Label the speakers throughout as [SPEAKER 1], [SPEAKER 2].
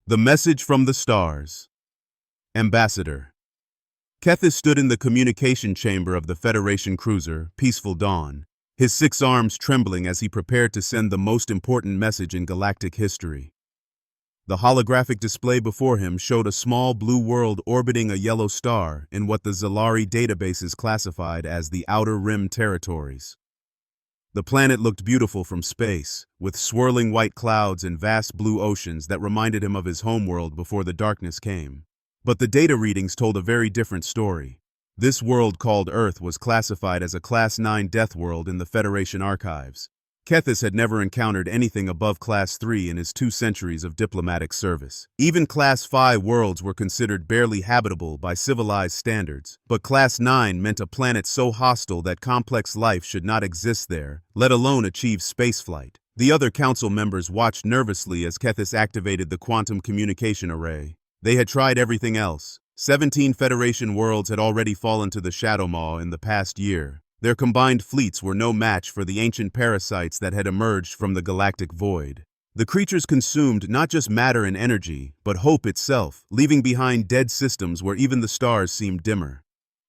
[SPEAKER 1] The Message from the Stars. Ambassador. Kethis stood in the communication chamber of the Federation cruiser, Peaceful Dawn, his 6 arms trembling as he prepared to send the most important message in galactic history. The holographic display before him showed a small blue world orbiting a yellow star in what the Zalari databases classified as the Outer Rim territories. The planet looked beautiful from space, with swirling white clouds and vast blue oceans that reminded him of his homeworld before the darkness came. But the data readings told a very different story. This world called Earth was classified as a Class 9 death world in the Federation archives. Kethis had never encountered anything above Class 3 in his 2 centuries of diplomatic service. Even Class 5 worlds were considered barely habitable by civilized standards, but Class 9 meant a planet so hostile that complex life should not exist there, let alone achieve spaceflight. The other council members watched nervously as Kethis activated the quantum communication array. They had tried everything else. 17 Federation worlds had already fallen to the Shadow Maw in the past year. Their combined fleets were no match for the ancient parasites that had emerged from the galactic void. The creatures consumed not just matter and energy, but hope itself, leaving behind dead systems where even the stars seemed dimmer.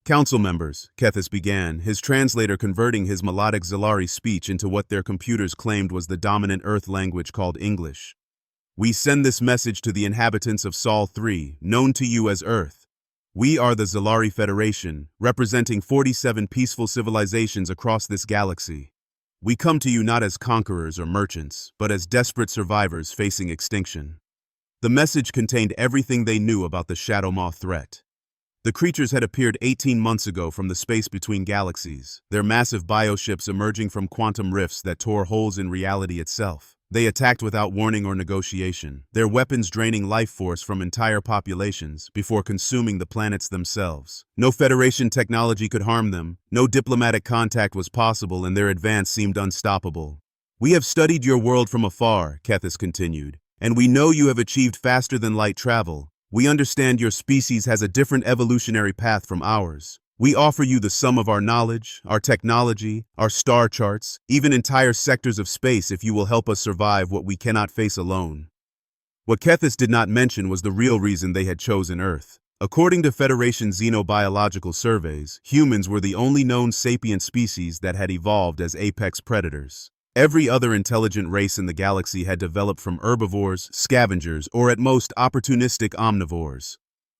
[SPEAKER 1] Council members, Kethis began, his translator converting his melodic Zalari speech into what their computers claimed was the dominant Earth language called English. We send this message to the inhabitants of Sol 3, known to you as Earth. We are the Zalari Federation, representing 47 peaceful civilizations across this galaxy. We come to you not as conquerors or merchants, but as desperate survivors facing extinction. The message contained everything they knew about the Shadow Maw threat. The creatures had appeared 18 months ago from the space between galaxies, their massive bioships emerging from quantum rifts that tore holes in reality itself. They attacked without warning or negotiation, their weapons draining life force from entire populations before consuming the planets themselves. No Federation technology could harm them, no diplomatic contact was possible, and their advance seemed unstoppable. We have studied your world from afar, Kethis continued, and we know you have achieved faster-than-light travel. We understand your species has a different evolutionary path from ours. We offer you the sum of our knowledge, our technology, our star charts, even entire sectors of space if you will help us survive what we cannot face alone. What Kethis did not mention was the real reason they had chosen Earth. According to Federation xenobiological surveys, humans were the only known sapient species that had evolved as apex predators. Every other intelligent race in the galaxy had developed from herbivores, scavengers, or at most opportunistic omnivores.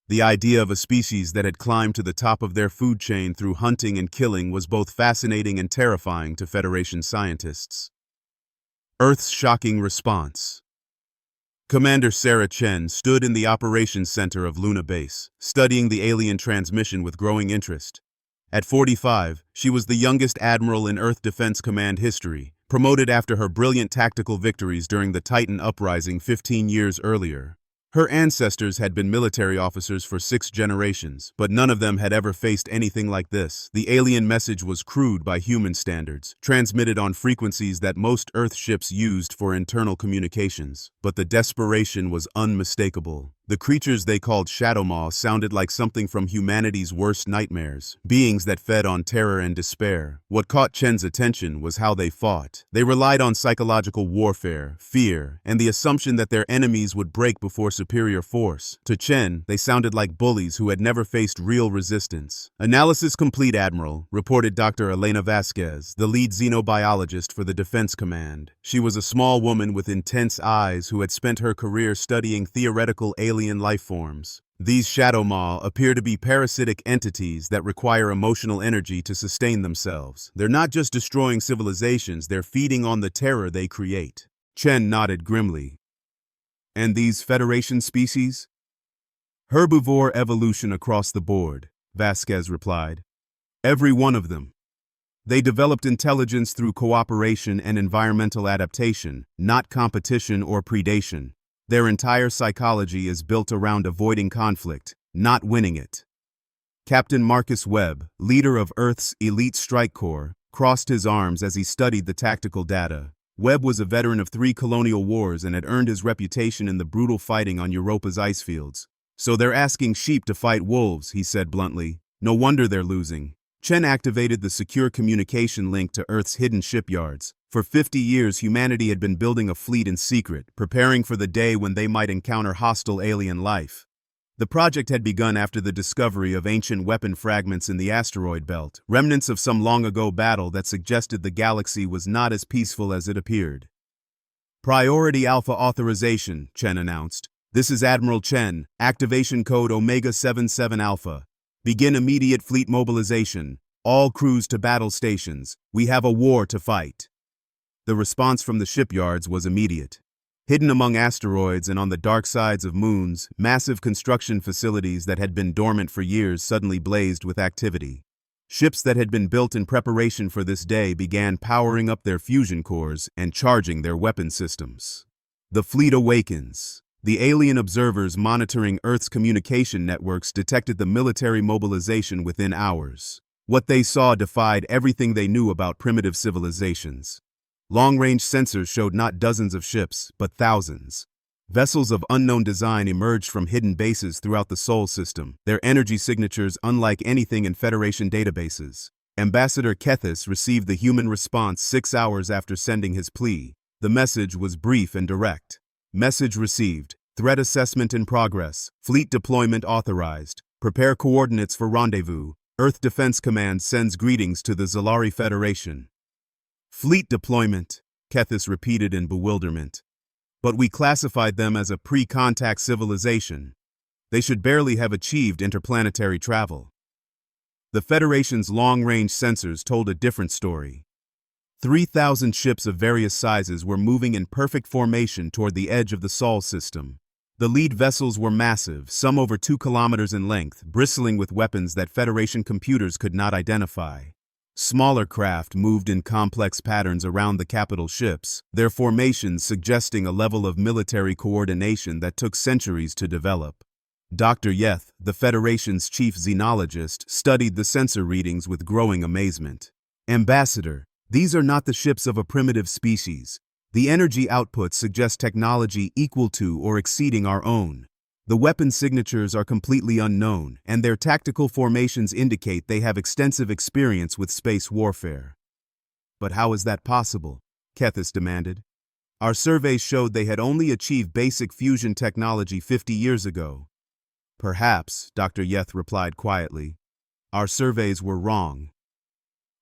[SPEAKER 1] The idea of a species that had climbed to the top of their food chain through hunting and killing was both fascinating and terrifying to Federation scientists. Earth's shocking response. Commander Sarah Chen stood in the operations center of Luna Base, studying the alien transmission with growing interest. At 45, she was the youngest admiral in Earth Defense Command history, promoted after her brilliant tactical victories during the Titan Uprising 15 years earlier. Her ancestors had been military officers for 6 generations, but none of them had ever faced anything like this. The alien message was crude by human standards, transmitted on frequencies that most Earth ships used for internal communications, but the desperation was unmistakable. The creatures they called Shadow Maw sounded like something from humanity's worst nightmares, beings that fed on terror and despair. What caught Chen's attention was how they fought. They relied on psychological warfare, fear, and the assumption that their enemies would break before superior force. To Chen, they sounded like bullies who had never faced real resistance. Analysis complete, Admiral, reported Dr. Elena Vasquez, the lead xenobiologist for the Defense Command. She was a small woman with intense eyes who had spent her career studying theoretical alien life forms. These Shadow Maw appear to be parasitic entities that require emotional energy to sustain themselves. They're not just destroying civilizations, they're feeding on the terror they create. Chen nodded grimly. And these Federation species? Herbivore evolution across the board, Vasquez replied. Every one of them. They developed intelligence through cooperation and environmental adaptation, not competition or predation. Their entire psychology is built around avoiding conflict, not winning it. Captain Marcus Webb, leader of Earth's elite strike corps, crossed his arms as he studied the tactical data. Webb was a veteran of 3 colonial wars and had earned his reputation in the brutal fighting on Europa's ice fields. So they're asking sheep to fight wolves, he said bluntly. No wonder they're losing. Chen activated the secure communication link to Earth's hidden shipyards. For 50 years, humanity had been building a fleet in secret, preparing for the day when they might encounter hostile alien life. The project had begun after the discovery of ancient weapon fragments in the asteroid belt, remnants of some long-ago battle that suggested the galaxy was not as peaceful as it appeared. Priority Alpha Authorization, Chen announced. This is Admiral Chen, activation code Omega 77 Alpha. Begin immediate fleet mobilization. All crews to battle stations. We have a war to fight. The response from the shipyards was immediate. Hidden among asteroids and on the dark sides of moons, massive construction facilities that had been dormant for years suddenly blazed with activity. Ships that had been built in preparation for this day began powering up their fusion cores and charging their weapon systems. The fleet awakens. The alien observers monitoring Earth's communication networks detected the military mobilization within hours. What they saw defied everything they knew about primitive civilizations. Long-range sensors showed not dozens of ships, but thousands. Vessels of unknown design emerged from hidden bases throughout the Sol system, their energy signatures unlike anything in Federation databases. Ambassador Kethis received the human response 6 hours after sending his plea. The message was brief and direct. Message received. Threat assessment in progress. Fleet deployment authorized. Prepare coordinates for rendezvous. Earth Defense Command sends greetings to the Zalari Federation. Fleet deployment, Kethis repeated in bewilderment. But we classified them as a pre-contact civilization. They should barely have achieved interplanetary travel. The Federation's long-range sensors told a different story. 3,000 ships of various sizes were moving in perfect formation toward the edge of the Sol system. The lead vessels were massive, some over 2 kilometers in length, bristling with weapons that Federation computers could not identify. Smaller craft moved in complex patterns around the capital ships, their formations suggesting a level of military coordination that took centuries to develop. Dr. Yeth, the Federation's chief xenologist, studied the sensor readings with growing amazement. Ambassador, these are not the ships of a primitive species. The energy outputs suggest technology equal to or exceeding our own. The weapon signatures are completely unknown, and their tactical formations indicate they have extensive experience with space warfare. But how is that possible? Kethis demanded. Our surveys showed they had only achieved basic fusion technology 50 years ago. Perhaps, Dr. Yeth replied quietly. Our surveys were wrong.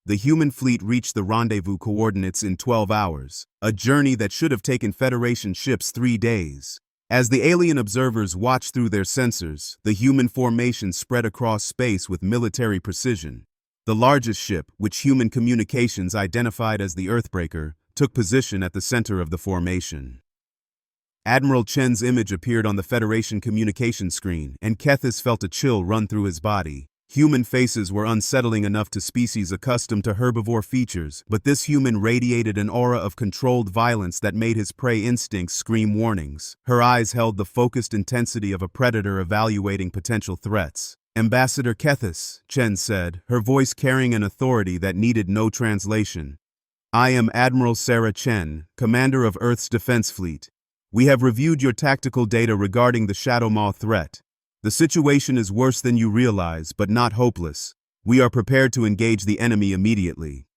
[SPEAKER 1] The human fleet reached the rendezvous coordinates in 12 hours, a journey that should have taken Federation ships 3 days. As the alien observers watched through their sensors, the human formation spread across space with military precision. The largest ship, which human communications identified as the Earthbreaker, took position at the center of the formation. Admiral Chen's image appeared on the Federation communication screen, and Kethis felt a chill run through his body. Human faces were unsettling enough to species accustomed to herbivore features, but this human radiated an aura of controlled violence that made his prey instincts scream warnings. Her eyes held the focused intensity of a predator evaluating potential threats. Ambassador Kethis, Chen said, her voice carrying an authority that needed no translation. I am Admiral Sarah Chen, commander of Earth's defense fleet. We have reviewed your tactical data regarding the Shadow Maw threat. The situation is worse than you realize, but not hopeless. We are prepared to engage the enemy immediately.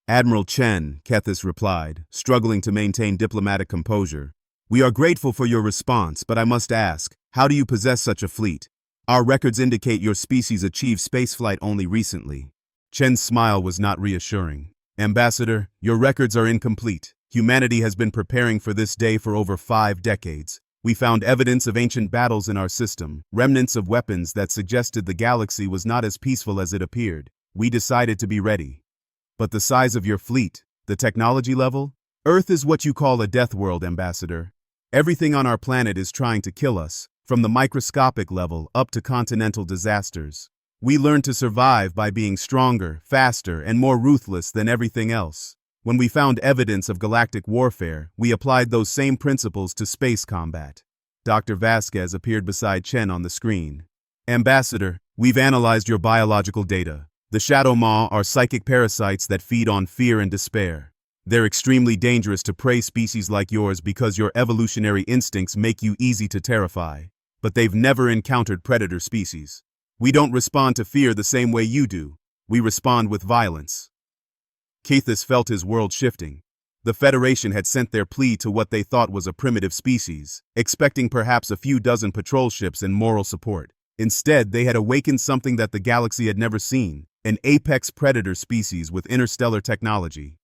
[SPEAKER 1] Admiral Chen, Kethis replied, struggling to maintain diplomatic composure. We are grateful for your response, but I must ask, how do you possess such a fleet? Our records indicate your species achieved spaceflight only recently. Chen's smile was not reassuring. Ambassador, your records are incomplete. Humanity has been preparing for this day for over 5 decades. We found evidence of ancient battles in our system, remnants of weapons that suggested the galaxy was not as peaceful as it appeared. We decided to be ready. But the size of your fleet, the technology level? Earth is what you call a death world, Ambassador. Everything on our planet is trying to kill us, from the microscopic level up to continental disasters. We learned to survive by being stronger, faster, and more ruthless than everything else. When we found evidence of galactic warfare, we applied those same principles to space combat. Dr. Vasquez appeared beside Chen on the screen. Ambassador, we've analyzed your biological data. The Shadow Maw are psychic parasites that feed on fear and despair. They're extremely dangerous to prey species like yours because your evolutionary instincts make you easy to terrify. But they've never encountered predator species. We don't respond to fear the same way you do. We respond with violence. Kethis felt his world shifting. The Federation had sent their plea to what they thought was a primitive species, expecting perhaps a few dozen patrol ships and moral support. Instead, they had awakened something that the galaxy had never seen, an apex predator species with interstellar technology.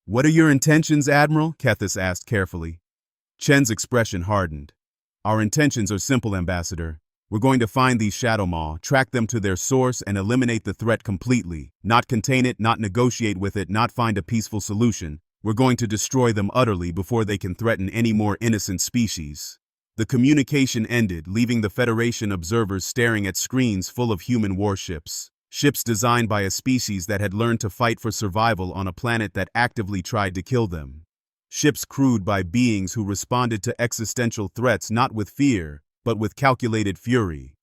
[SPEAKER 1] "What are your intentions, Admiral?" Kethis asked carefully. Chen's expression hardened. "Our intentions are simple, Ambassador. We're going to find these Shadow Maw, track them to their source, and eliminate the threat completely. Not contain it, not negotiate with it, not find a peaceful solution. We're going to destroy them utterly before they can threaten any more innocent species." The communication ended, leaving the Federation observers staring at screens full of human warships. Ships designed by a species that had learned to fight for survival on a planet that actively tried to kill them. Ships crewed by beings who responded to existential threats not with fear, but with calculated fury.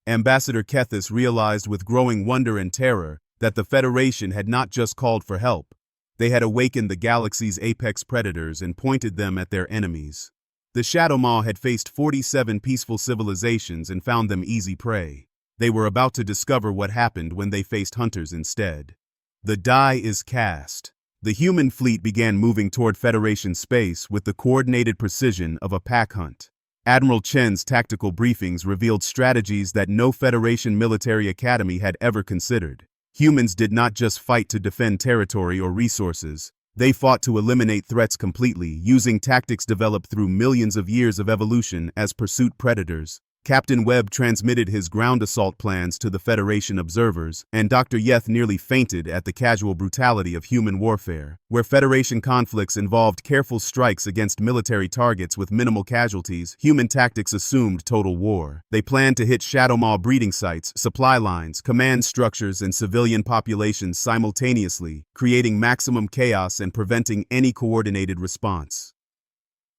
[SPEAKER 1] Ambassador Kethis realized with growing wonder and terror that the Federation had not just called for help. They had awakened the galaxy's apex predators and pointed them at their enemies. The Shadow Maw had faced 47 peaceful civilizations and found them easy prey. They were about to discover what happened when they faced hunters instead. The die is cast. The human fleet began moving toward Federation space with the coordinated precision of a pack hunt. Admiral Chen's tactical briefings revealed strategies that no Federation military academy had ever considered. Humans did not just fight to defend territory or resources. They fought to eliminate threats completely, using tactics developed through millions of years of evolution as pursuit predators. Captain Webb transmitted his ground assault plans to the Federation observers, and Dr. Yeth nearly fainted at the casual brutality of human warfare. Where Federation conflicts involved careful strikes against military targets with minimal casualties, human tactics assumed total war. They planned to hit Shadow Maw breeding sites, supply lines, command structures, and civilian populations simultaneously, creating maximum chaos and preventing any coordinated response.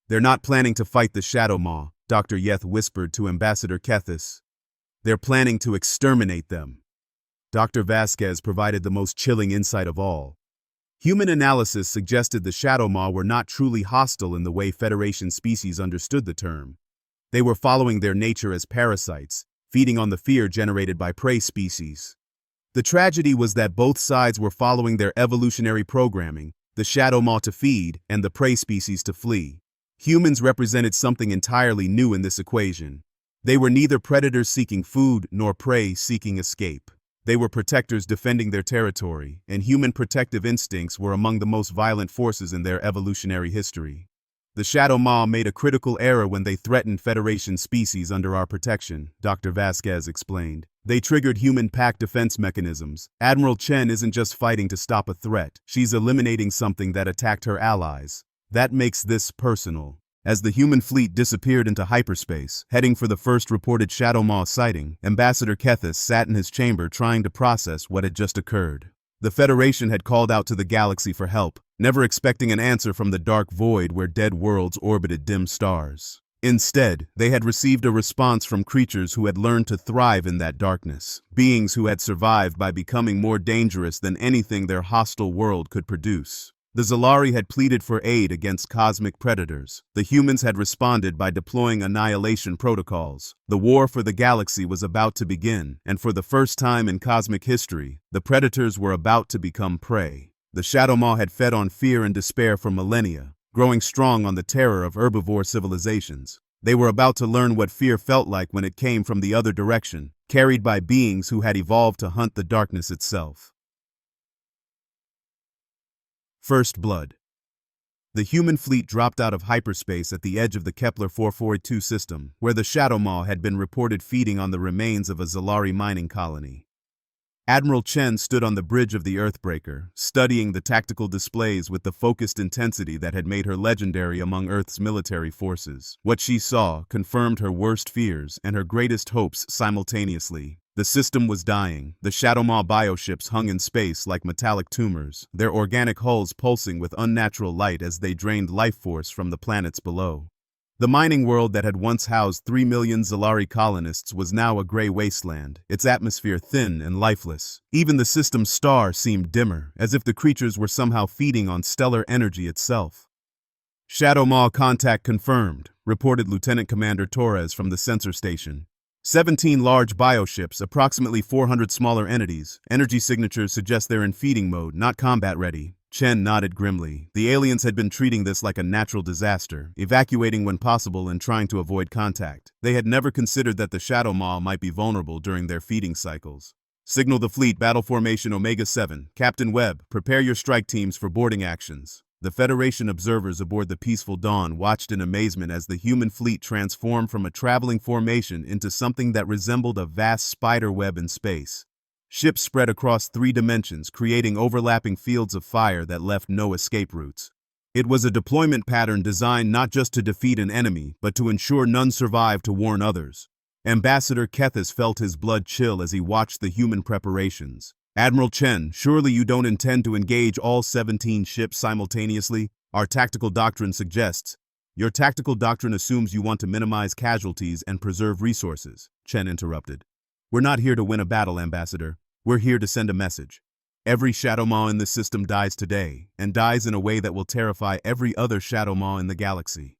[SPEAKER 1] "They're not planning to fight the Shadow Maw," Dr. Yeth whispered to Ambassador Kethis. "They're planning to exterminate them." Dr. Vasquez provided the most chilling insight of all. Human analysis suggested the Shadow Maw were not truly hostile in the way Federation species understood the term. They were following their nature as parasites, feeding on the fear generated by prey species. The tragedy was that both sides were following their evolutionary programming, the Shadow Maw to feed and the prey species to flee. Humans represented something entirely new in this equation. They were neither predators seeking food nor prey seeking escape. They were protectors defending their territory, and human protective instincts were among the most violent forces in their evolutionary history. "The Shadow Maw made a critical error when they threatened Federation species under our protection," Dr. Vasquez explained. "They triggered human pack defense mechanisms. Admiral Chen isn't just fighting to stop a threat, she's eliminating something that attacked her allies. That makes this personal." As the human fleet disappeared into hyperspace, heading for the first reported Shadow Maw sighting, Ambassador Kethis sat in his chamber trying to process what had just occurred. The Federation had called out to the galaxy for help, never expecting an answer from the dark void where dead worlds orbited dim stars. Instead, they had received a response from creatures who had learned to thrive in that darkness, beings who had survived by becoming more dangerous than anything their hostile world could produce. The Zalari had pleaded for aid against cosmic predators. The humans had responded by deploying annihilation protocols. The war for the galaxy was about to begin, and for the first time in cosmic history, the predators were about to become prey. The Shadow Maw had fed on fear and despair for millennia, growing strong on the terror of herbivore civilizations. They were about to learn what fear felt like when it came from the other direction, carried by beings who had evolved to hunt the darkness itself. First Blood. The human fleet dropped out of hyperspace at the edge of the Kepler 442 system, where the Shadow Maw had been reported feeding on the remains of a Zalari mining colony. Admiral Chen stood on the bridge of the Earthbreaker, studying the tactical displays with the focused intensity that had made her legendary among Earth's military forces. What she saw confirmed her worst fears and her greatest hopes simultaneously. The system was dying. The Shadow Maw bioships hung in space like metallic tumors, their organic hulls pulsing with unnatural light as they drained life force from the planets below. The mining world that had once housed 3 million Zalari colonists was now a gray wasteland, its atmosphere thin and lifeless. Even the system's star seemed dimmer, as if the creatures were somehow feeding on stellar energy itself. "Shadow Maw contact confirmed," reported Lieutenant Commander Torres from the sensor station. 17 large bioships, approximately 400 smaller entities. Energy signatures suggest they're in feeding mode, not combat ready. Chen nodded grimly. The aliens had been treating this like a natural disaster, evacuating when possible and trying to avoid contact. They had never considered that the Shadow Maw might be vulnerable during their feeding cycles. Signal the fleet, battle formation Omega-7. Captain Webb, prepare your strike teams for boarding actions. The Federation observers aboard the Peaceful Dawn watched in amazement as the human fleet transformed from a traveling formation into something that resembled a vast spider web in space. Ships spread across 3 dimensions, creating overlapping fields of fire that left no escape routes. It was a deployment pattern designed not just to defeat an enemy, but to ensure none survived to warn others. Ambassador Kethis felt his blood chill as he watched the human preparations. Admiral Chen, surely you don't intend to engage all 17 ships simultaneously? Our tactical doctrine suggests. Your tactical doctrine assumes you want to minimize casualties and preserve resources, Chen interrupted. We're not here to win a battle, Ambassador. We're here to send a message. Every Shadow Maw in this system dies today, and dies in a way that will terrify every other Shadow Maw in the galaxy.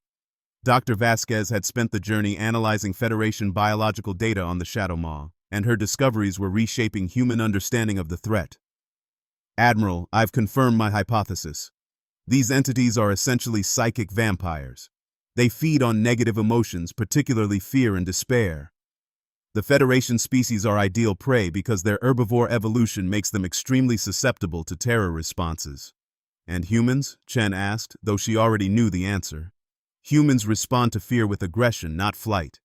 [SPEAKER 1] Dr. Vasquez had spent the journey analyzing Federation biological data on the Shadow Maw, and her discoveries were reshaping human understanding of the threat. Admiral, I've confirmed my hypothesis. These entities are essentially psychic vampires. They feed on negative emotions, particularly fear and despair. The Federation species are ideal prey because their herbivore evolution makes them extremely susceptible to terror responses. And humans? Chen asked, though she already knew the answer. Humans respond to fear with aggression, not flight.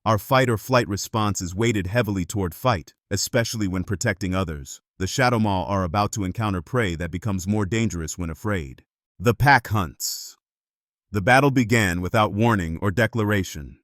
[SPEAKER 1] Our fight or flight response is weighted heavily toward fight, especially when protecting others. The Shadow Maw are about to encounter prey that becomes more dangerous when afraid. The pack hunts. The battle began without warning or declaration.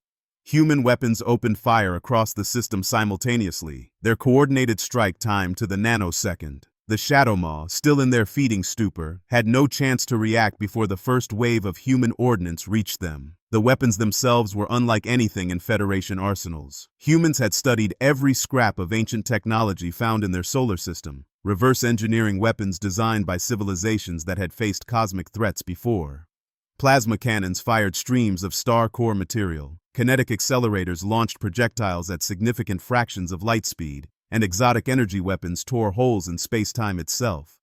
[SPEAKER 1] Human weapons opened fire across the system simultaneously, their coordinated strike timed to the nanosecond. The Shadow Maw, still in their feeding stupor, had no chance to react before the first wave of human ordnance reached them. The weapons themselves were unlike anything in Federation arsenals. Humans had studied every scrap of ancient technology found in their solar system, reverse engineering weapons designed by civilizations that had faced cosmic threats before. Plasma cannons fired streams of star core material. Kinetic accelerators launched projectiles at significant fractions of light speed, and exotic energy weapons tore holes in space-time itself.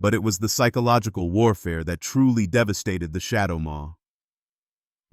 [SPEAKER 1] But it was the psychological warfare that truly devastated the Shadow Maw.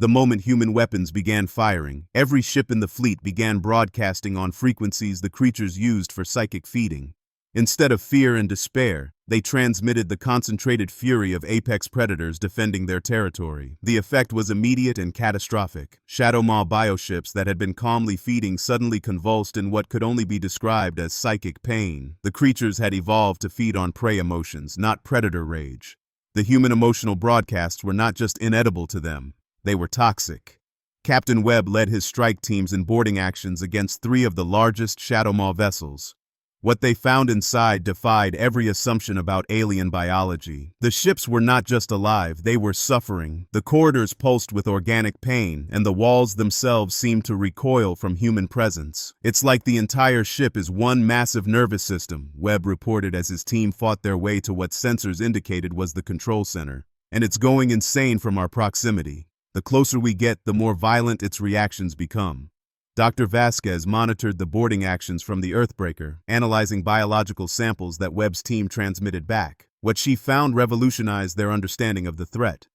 [SPEAKER 1] The moment human weapons began firing, every ship in the fleet began broadcasting on frequencies the creatures used for psychic feeding. Instead of fear and despair, they transmitted the concentrated fury of apex predators defending their territory. The effect was immediate and catastrophic. Shadow Maw bioships that had been calmly feeding suddenly convulsed in what could only be described as psychic pain. The creatures had evolved to feed on prey emotions, not predator rage. The human emotional broadcasts were not just inedible to them, they were toxic. Captain Webb led his strike teams in boarding actions against 3 of the largest Shadow Maw vessels. What they found inside defied every assumption about alien biology. The ships were not just alive, they were suffering. The corridors pulsed with organic pain, and the walls themselves seemed to recoil from human presence. It's like the entire ship is one massive nervous system, Webb reported as his team fought their way to what sensors indicated was the control center. And it's going insane from our proximity. The closer we get, the more violent its reactions become. Dr. Vasquez monitored the boarding actions from the Earthbreaker, analyzing biological samples that Webb's team transmitted back. What she found revolutionized their understanding of the threat.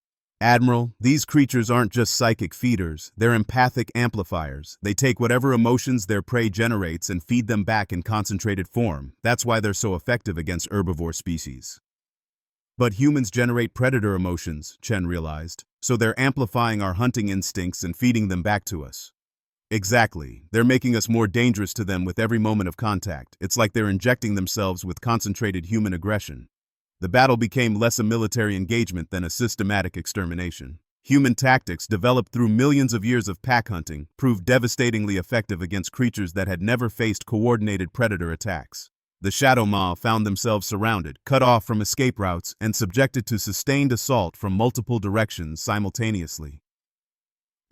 [SPEAKER 1] Admiral, these creatures aren't just psychic feeders, they're empathic amplifiers. They take whatever emotions their prey generates and feed them back in concentrated form. That's why they're so effective against herbivore species. But humans generate predator emotions, Chen realized, so they're amplifying our hunting instincts and feeding them back to us. Exactly. They're making us more dangerous to them with every moment of contact. It's like they're injecting themselves with concentrated human aggression. The battle became less a military engagement than a systematic extermination. Human tactics, developed through millions of years of pack hunting, proved devastatingly effective against creatures that had never faced coordinated predator attacks. The Shadow Maw found themselves surrounded, cut off from escape routes, and subjected to sustained assault from multiple directions simultaneously.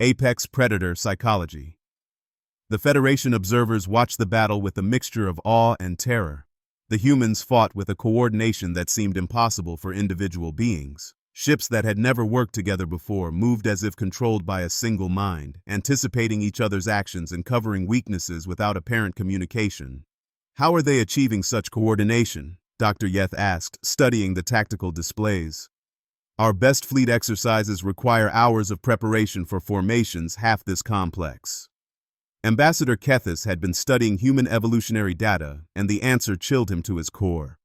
[SPEAKER 1] Apex Predator Psychology. The Federation observers watched the battle with a mixture of awe and terror. The humans fought with a coordination that seemed impossible for individual beings. Ships that had never worked together before moved as if controlled by a single mind, anticipating each other's actions and covering weaknesses without apparent communication. How are they achieving such coordination? Dr. Yeth asked, studying the tactical displays. Our best fleet exercises require hours of preparation for formations half this complex. Ambassador Kethis had been studying human evolutionary data, and the answer chilled him to his core.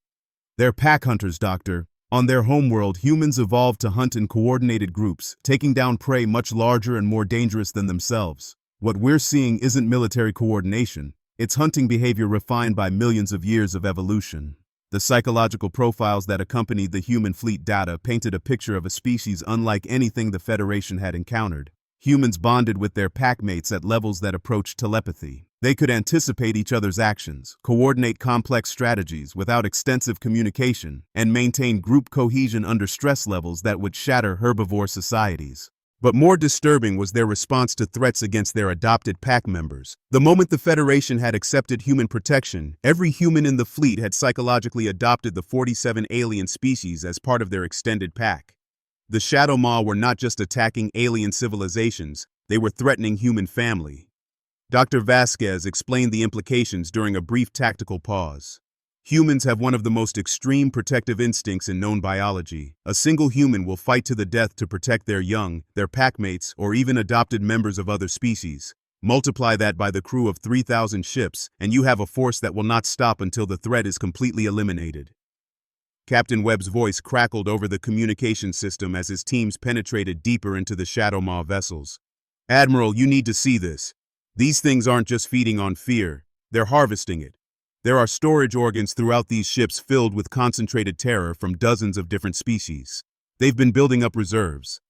[SPEAKER 1] They're pack hunters, Doctor. On their homeworld, humans evolved to hunt in coordinated groups, taking down prey much larger and more dangerous than themselves. What we're seeing isn't military coordination, it's hunting behavior refined by millions of years of evolution. The psychological profiles that accompanied the human fleet data painted a picture of a species unlike anything the Federation had encountered. Humans bonded with their packmates at levels that approached telepathy. They could anticipate each other's actions, coordinate complex strategies without extensive communication, and maintain group cohesion under stress levels that would shatter herbivore societies. But more disturbing was their response to threats against their adopted pack members. The moment the Federation had accepted human protection, every human in the fleet had psychologically adopted the 47 alien species as part of their extended pack. The Shadow Maw were not just attacking alien civilizations, they were threatening human family. Dr. Vasquez explained the implications during a brief tactical pause. Humans have one of the most extreme protective instincts in known biology. A single human will fight to the death to protect their young, their packmates, or even adopted members of other species. Multiply that by the crew of 3,000 ships, and you have a force that will not stop until the threat is completely eliminated. Captain Webb's voice crackled over the communication system as his teams penetrated deeper into the Shadow Maw vessels. Admiral, you need to see this. These things aren't just feeding on fear, they're harvesting it. There are storage organs throughout these ships filled with concentrated terror from dozens of different species. They've been building up reserves.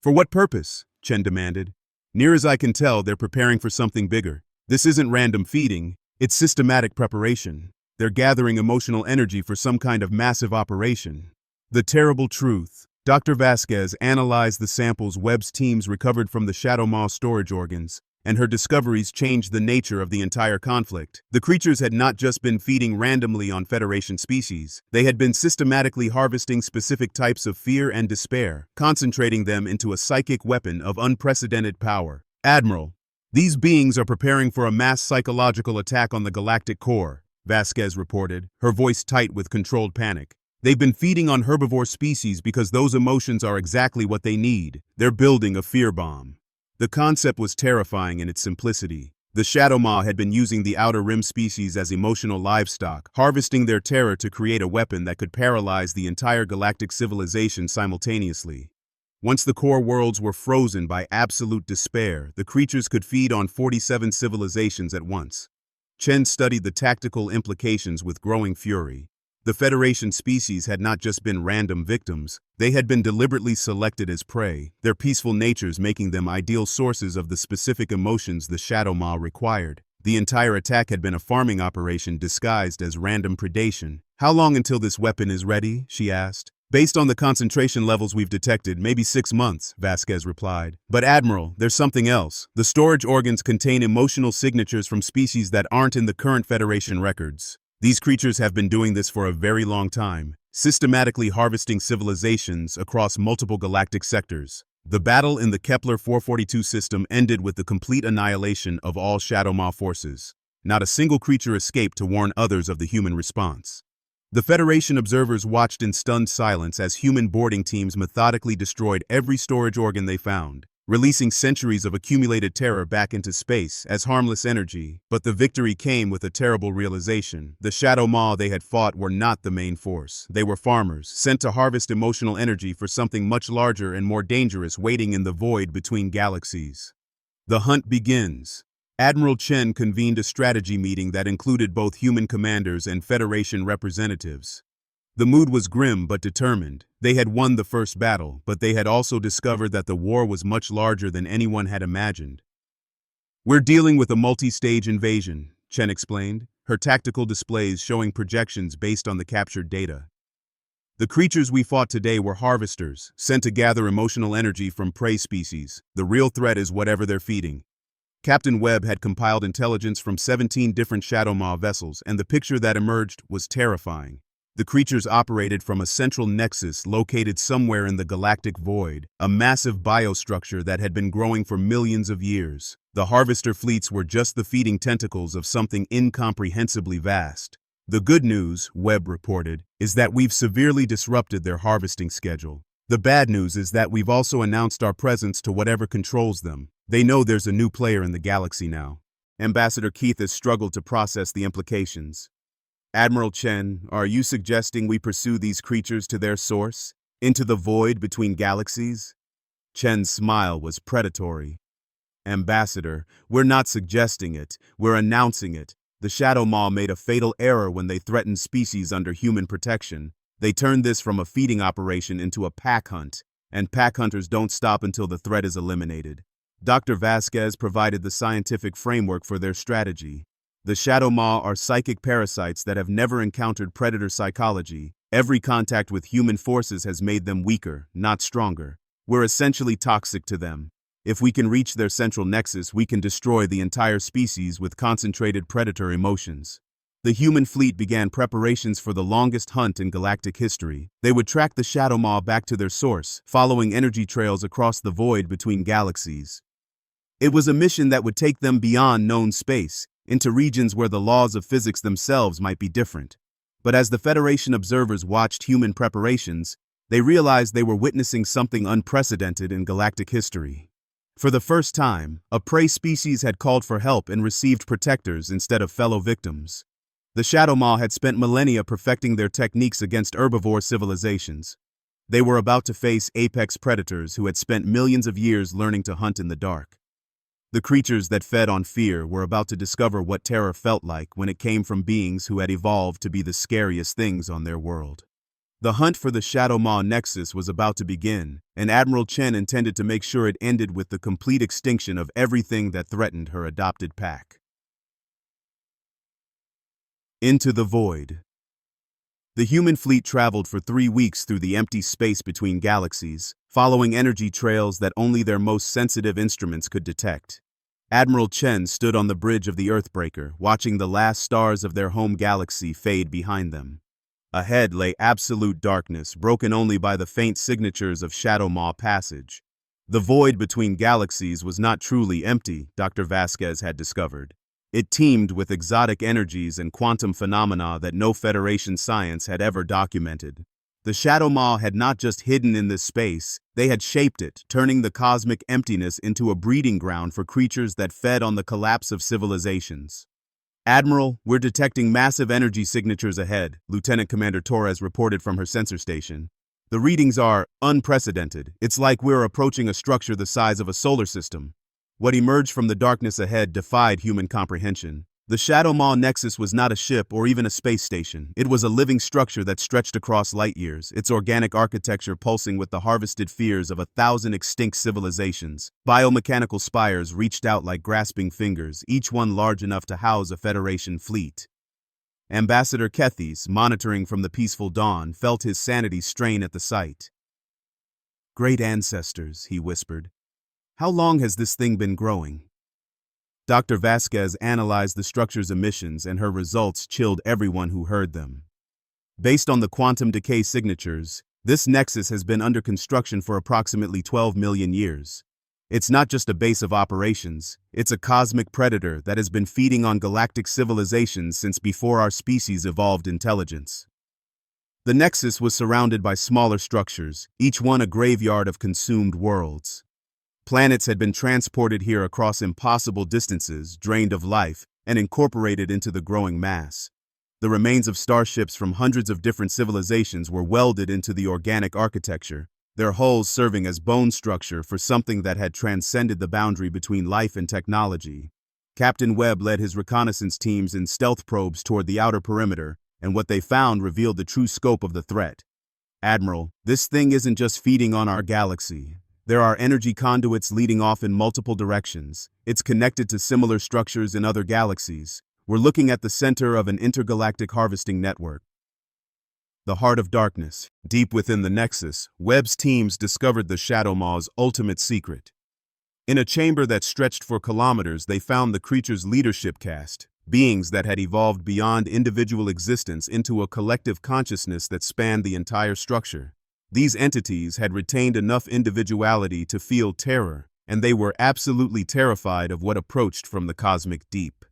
[SPEAKER 1] For what purpose? Chen demanded. Near as I can tell, they're preparing for something bigger. This isn't random feeding, it's systematic preparation. They're gathering emotional energy for some kind of massive operation. The terrible truth. Dr. Vasquez analyzed the samples Webb's teams recovered from the Shadow Maw storage organs, and her discoveries changed the nature of the entire conflict. The creatures had not just been feeding randomly on Federation species, they had been systematically harvesting specific types of fear and despair, concentrating them into a psychic weapon of unprecedented power. Admiral, these beings are preparing for a mass psychological attack on the galactic core, Vasquez reported, her voice tight with controlled panic. They've been feeding on herbivore species because those emotions are exactly what they need. They're building a fear bomb. The concept was terrifying in its simplicity. The Shadow Maw had been using the Outer Rim species as emotional livestock, harvesting their terror to create a weapon that could paralyze the entire galactic civilization simultaneously. Once the core worlds were frozen by absolute despair, the creatures could feed on 47 civilizations at once. Chen studied the tactical implications with growing fury. The Federation species had not just been random victims, they had been deliberately selected as prey, their peaceful natures making them ideal sources of the specific emotions the Shadow Maw required. The entire attack had been a farming operation disguised as random predation. How long until this weapon is ready? She asked. Based on the concentration levels we've detected, maybe 6 months, Vasquez replied. But Admiral, there's something else. The storage organs contain emotional signatures from species that aren't in the current Federation records. These creatures have been doing this for a very long time, systematically harvesting civilizations across multiple galactic sectors. The battle in the Kepler 442 system ended with the complete annihilation of all Shadow Maw forces. Not a single creature escaped to warn others of the human response. The Federation observers watched in stunned silence as human boarding teams methodically destroyed every storage organ they found, releasing centuries of accumulated terror back into space as harmless energy. But the victory came with a terrible realization. The Shadow Maw they had fought were not the main force. They were farmers, sent to harvest emotional energy for something much larger and more dangerous waiting in the void between galaxies. The hunt begins. Admiral Chen convened a strategy meeting that included both human commanders and Federation representatives. The mood was grim but determined. They had won the first battle, but they had also discovered that the war was much larger than anyone had imagined. We're dealing with a multi-stage invasion, Chen explained, her tactical displays showing projections based on the captured data. The creatures we fought today were harvesters, sent to gather emotional energy from prey species. The real threat is whatever they're feeding. Captain Webb had compiled intelligence from 17 different Shadow Maw vessels, and the picture that emerged was terrifying. The creatures operated from a central nexus located somewhere in the galactic void, a massive biostructure that had been growing for millions of years. The harvester fleets were just the feeding tentacles of something incomprehensibly vast. The good news, Webb reported, is that we've severely disrupted their harvesting schedule. The bad news is that we've also announced our presence to whatever controls them. They know there's a new player in the galaxy now. Ambassador Keith has struggled to process the implications. Admiral Chen, are you suggesting we pursue these creatures to their source, into the void between galaxies? Chen's smile was predatory. Ambassador, we're not suggesting it, we're announcing it. The Shadow Maw made a fatal error when they threatened species under human protection. They turned this from a feeding operation into a pack hunt, and pack hunters don't stop until the threat is eliminated. Dr. Vasquez provided the scientific framework for their strategy. The Shadow Maw are psychic parasites that have never encountered predator psychology. Every contact with human forces has made them weaker, not stronger. We're essentially toxic to them. If we can reach their central nexus, we can destroy the entire species with concentrated predator emotions. The human fleet began preparations for the longest hunt in galactic history. They would track the Shadow Maw back to their source, following energy trails across the void between galaxies. It was a mission that would take them beyond known space, into regions where the laws of physics themselves might be different. But as the Federation observers watched human preparations, they realized they were witnessing something unprecedented in galactic history. For the first time, a prey species had called for help and received protectors instead of fellow victims. The Shadow Maw had spent millennia perfecting their techniques against herbivore civilizations. They were about to face apex predators who had spent millions of years learning to hunt in the dark. The creatures that fed on fear were about to discover what terror felt like when it came from beings who had evolved to be the scariest things on their world. The hunt for the Shadow Maw Nexus was about to begin, and Admiral Chen intended to make sure it ended with the complete extinction of everything that threatened her adopted pack. Into the void. The human fleet traveled for 3 weeks through the empty space between galaxies, following energy trails that only their most sensitive instruments could detect. Admiral Chen stood on the bridge of the Earthbreaker, watching the last stars of their home galaxy fade behind them. Ahead lay absolute darkness, broken only by the faint signatures of Shadow Maw passage. The void between galaxies was not truly empty, Dr. Vasquez had discovered. It teemed with exotic energies and quantum phenomena that no Federation science had ever documented. The Shadow Maw had not just hidden in this space, they had shaped it, turning the cosmic emptiness into a breeding ground for creatures that fed on the collapse of civilizations. Admiral, we're detecting massive energy signatures ahead, Lieutenant Commander Torres reported from her sensor station. The readings are unprecedented. It's like we're approaching a structure the size of a solar system. What emerged from the darkness ahead defied human comprehension. The Shadow Maw Nexus was not a ship or even a space station. It was a living structure that stretched across light years, its organic architecture pulsing with the harvested fears of 1,000 extinct civilizations. Biomechanical spires reached out like grasping fingers, each one large enough to house a Federation fleet. Ambassador Kethys, monitoring from the peaceful dawn, felt his sanity strain at the sight. "Great ancestors," he whispered. "How long has this thing been growing?" Dr. Vasquez analyzed the structure's emissions, and her results chilled everyone who heard them. Based on the quantum decay signatures, this nexus has been under construction for approximately 12 million years. It's not just a base of operations, it's a cosmic predator that has been feeding on galactic civilizations since before our species evolved intelligence. The nexus was surrounded by smaller structures, each one a graveyard of consumed worlds. Planets had been transported here across impossible distances, drained of life, and incorporated into the growing mass. The remains of starships from hundreds of different civilizations were welded into the organic architecture, their hulls serving as bone structure for something that had transcended the boundary between life and technology. Captain Webb led his reconnaissance teams in stealth probes toward the outer perimeter, and what they found revealed the true scope of the threat. "Admiral, this thing isn't just feeding on our galaxy. There are energy conduits leading off in multiple directions. It's connected to similar structures in other galaxies. We're looking at the center of an intergalactic harvesting network." The heart of darkness. Deep within the Nexus, Webb's teams discovered the Shadow Maw's ultimate secret. In a chamber that stretched for kilometers, they found the creature's leadership caste, beings that had evolved beyond individual existence into a collective consciousness that spanned the entire structure. These entities had retained enough individuality to feel terror, and they were absolutely terrified of what approached from the cosmic deep.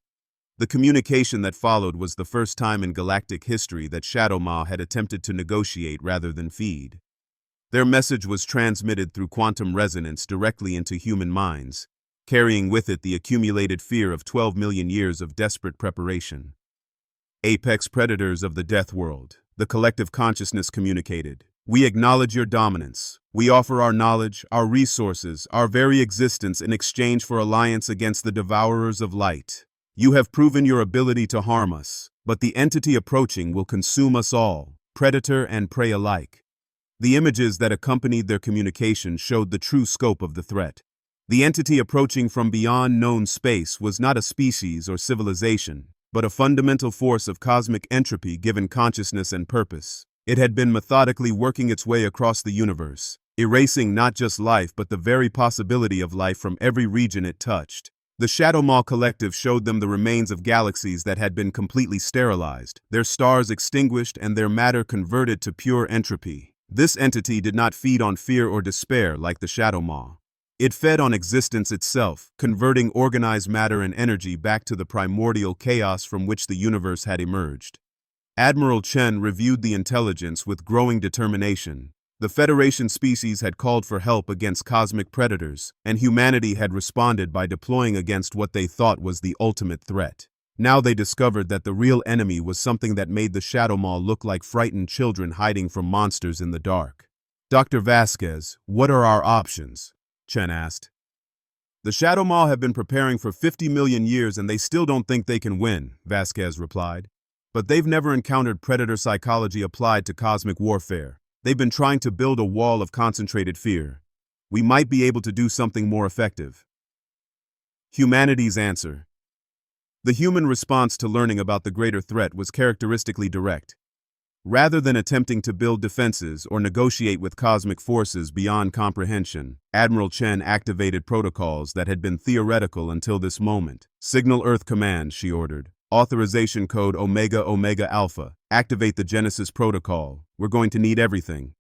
[SPEAKER 1] The communication that followed was the first time in galactic history that Shadow Maw had attempted to negotiate rather than feed. Their message was transmitted through quantum resonance directly into human minds, carrying with it the accumulated fear of 12 million years of desperate preparation. Apex predators of the Death World, the collective consciousness communicated. We acknowledge your dominance. We offer our knowledge, our resources, our very existence in exchange for alliance against the devourers of light. You have proven your ability to harm us, but the entity approaching will consume us all, predator and prey alike. The images that accompanied their communication showed the true scope of the threat. The entity approaching from beyond known space was not a species or civilization, but a fundamental force of cosmic entropy given consciousness and purpose. It had been methodically working its way across the universe, erasing not just life but the very possibility of life from every region it touched. The Shadow Maw Collective showed them the remains of galaxies that had been completely sterilized, their stars extinguished and their matter converted to pure entropy. This entity did not feed on fear or despair like the Shadow Maw. It fed on existence itself, converting organized matter and energy back to the primordial chaos from which the universe had emerged. Admiral Chen reviewed the intelligence with growing determination. The Federation species had called for help against cosmic predators, and humanity had responded by deploying against what they thought was the ultimate threat. Now they discovered that the real enemy was something that made the Shadow Maw look like frightened children hiding from monsters in the dark. Dr. Vasquez, what are our options? Chen asked. The Shadow Maw have been preparing for 50 million years and they still don't think they can win, Vasquez replied. But they've never encountered predator psychology applied to cosmic warfare. They've been trying to build a wall of concentrated fear. We might be able to do something more effective. Humanity's answer. The human response to learning about the greater threat was characteristically direct. Rather than attempting to build defenses or negotiate with cosmic forces beyond comprehension, Admiral Chen activated protocols that had been theoretical until this moment. Signal Earth Command, she ordered. Authorization code Omega Omega Alpha. Activate the Genesis Protocol. We're going to need everything.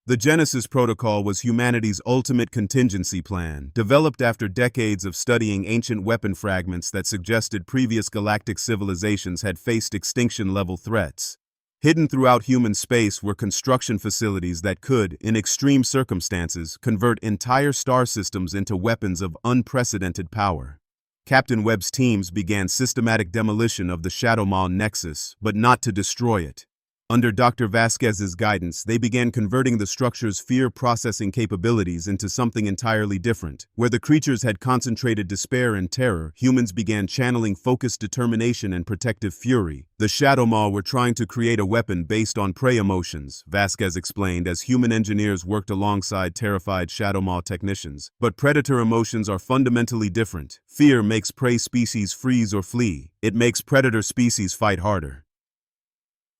[SPEAKER 1] The Genesis Protocol was humanity's ultimate contingency plan, developed after decades of studying ancient weapon fragments that suggested previous galactic civilizations had faced extinction-level threats. Hidden throughout human space were construction facilities that could, in extreme circumstances, convert entire star systems into weapons of unprecedented power. Captain Webb's teams began systematic demolition of the Shadow Maw Nexus, but not to destroy it. Under Dr. Vasquez's guidance, they began converting the structure's fear-processing capabilities into something entirely different. Where the creatures had concentrated despair and terror, humans began channeling focused determination and protective fury. The Shadow Maw were trying to create a weapon based on prey emotions, Vasquez explained as human engineers worked alongside terrified Shadow Maw technicians. But predator emotions are fundamentally different. Fear makes prey species freeze or flee. It makes predator species fight harder.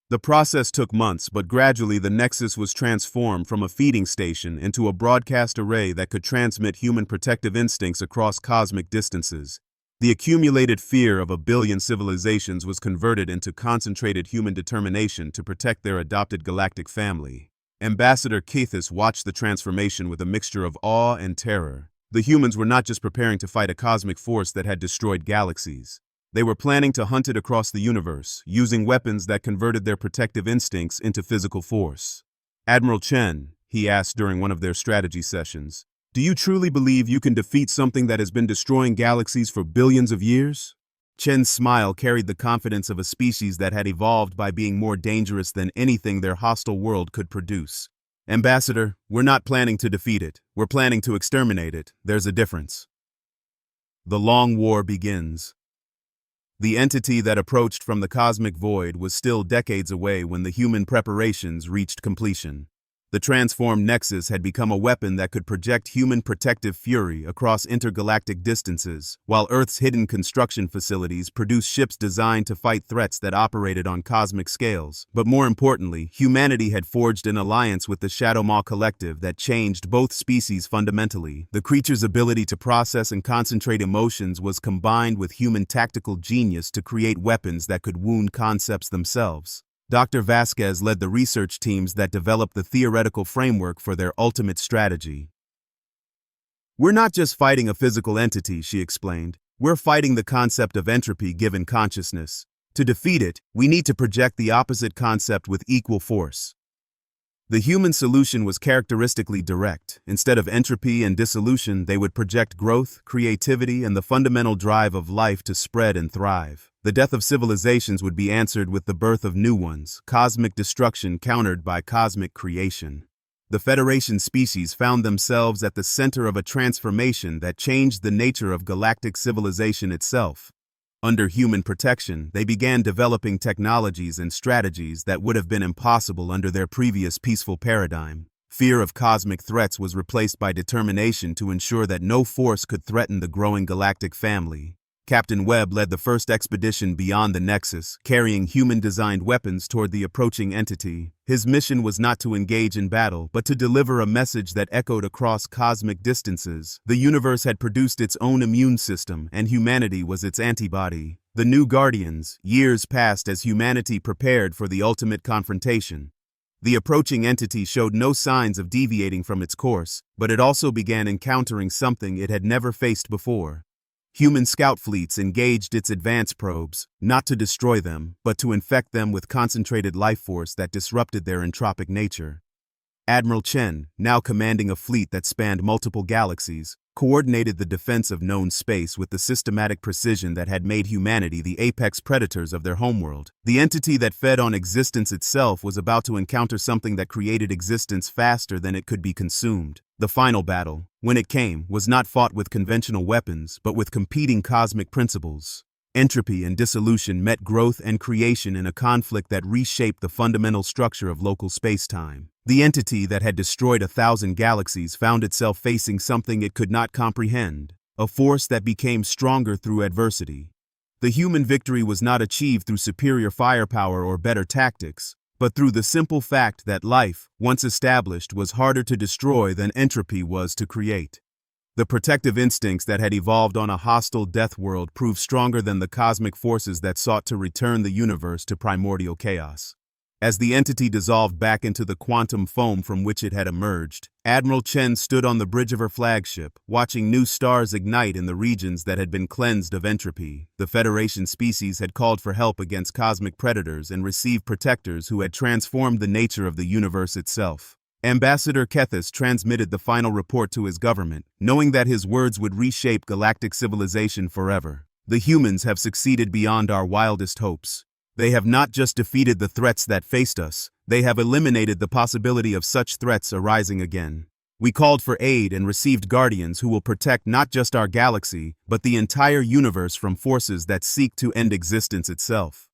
[SPEAKER 1] The process took months, but gradually the Nexus was transformed from a feeding station into a broadcast array that could transmit human protective instincts across cosmic distances. The accumulated fear of a billion civilizations was converted into concentrated human determination to protect their adopted galactic family. Ambassador Keithis watched the transformation with a mixture of awe and terror. The humans were not just preparing to fight a cosmic force that had destroyed galaxies. They were planning to hunt it across the universe, using weapons that converted their protective instincts into physical force. Admiral Chen, he asked during one of their strategy sessions, do you truly believe you can defeat something that has been destroying galaxies for billions of years? Chen's smile carried the confidence of a species that had evolved by being more dangerous than anything their hostile world could produce. Ambassador, we're not planning to defeat it. We're planning to exterminate it. There's a difference. The long war begins. The entity that approached from the cosmic void was still decades away when the human preparations reached completion. The transformed Nexus had become a weapon that could project human protective fury across intergalactic distances, while Earth's hidden construction facilities produced ships designed to fight threats that operated on cosmic scales. But more importantly, humanity had forged an alliance with the Shadow Maw Collective that changed both species fundamentally. The creature's ability to process and concentrate emotions was combined with human tactical genius to create weapons that could wound concepts themselves. Dr. Vasquez led the research teams that developed the theoretical framework for their ultimate strategy. "We're not just fighting a physical entity," she explained. "We're fighting the concept of entropy given consciousness. To defeat it, we need to project the opposite concept with equal force." The human solution was characteristically direct. Instead of entropy and dissolution, they would project growth, creativity, and the fundamental drive of life to spread and thrive. The death of civilizations would be answered with the birth of new ones, cosmic destruction countered by cosmic creation. The Federation species found themselves at the center of a transformation that changed the nature of galactic civilization itself. Under human protection, they began developing technologies and strategies that would have been impossible under their previous peaceful paradigm. Fear of cosmic threats was replaced by determination to ensure that no force could threaten the growing galactic family. Captain Webb led the first expedition beyond the Nexus, carrying human-designed weapons toward the approaching entity. His mission was not to engage in battle, but to deliver a message that echoed across cosmic distances. The universe had produced its own immune system, and humanity was its antibody. The new Guardians. Years passed as humanity prepared for the ultimate confrontation. The approaching entity showed no signs of deviating from its course, but it also began encountering something it had never faced before. Human scout fleets engaged its advance probes, not to destroy them, but to infect them with concentrated life force that disrupted their entropic nature. Admiral Chen, now commanding a fleet that spanned multiple galaxies, coordinated the defense of known space with the systematic precision that had made humanity the apex predators of their homeworld. The entity that fed on existence itself was about to encounter something that created existence faster than it could be consumed. The final battle, when it came, was not fought with conventional weapons, but with competing cosmic principles. Entropy and dissolution met growth and creation in a conflict that reshaped the fundamental structure of local space-time. The entity that had destroyed 1,000 galaxies found itself facing something it could not comprehend, a force that became stronger through adversity. The human victory was not achieved through superior firepower or better tactics, but through the simple fact that life, once established, was harder to destroy than entropy was to create. The protective instincts that had evolved on a hostile death world proved stronger than the cosmic forces that sought to return the universe to primordial chaos. As the entity dissolved back into the quantum foam from which it had emerged, Admiral Chen stood on the bridge of her flagship, watching new stars ignite in the regions that had been cleansed of entropy. The Federation species had called for help against cosmic predators and received protectors who had transformed the nature of the universe itself. Ambassador Kethis transmitted the final report to his government, knowing that his words would reshape galactic civilization forever. The humans have succeeded beyond our wildest hopes. They have not just defeated the threats that faced us, they have eliminated the possibility of such threats arising again. We called for aid and received guardians who will protect not just our galaxy, but the entire universe from forces that seek to end existence itself.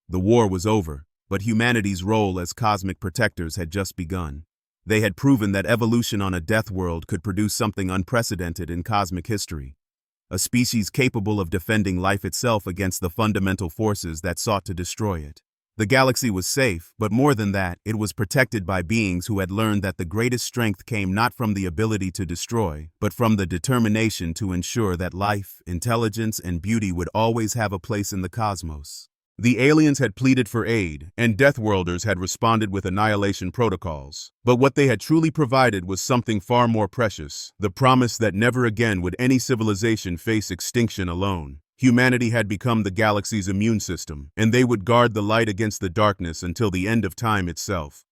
[SPEAKER 1] The war was over, but humanity's role as cosmic protectors had just begun. They had proven that evolution on a death world could produce something unprecedented in cosmic history. A species capable of defending life itself against the fundamental forces that sought to destroy it. The galaxy was safe, but more than that, it was protected by beings who had learned that the greatest strength came not from the ability to destroy, but from the determination to ensure that life, intelligence, and beauty would always have a place in the cosmos. The aliens had pleaded for aid, and Deathworlders had responded with annihilation protocols. But what they had truly provided was something far more precious, the promise that never again would any civilization face extinction alone. Humanity had become the galaxy's immune system, and they would guard the light against the darkness until the end of time itself.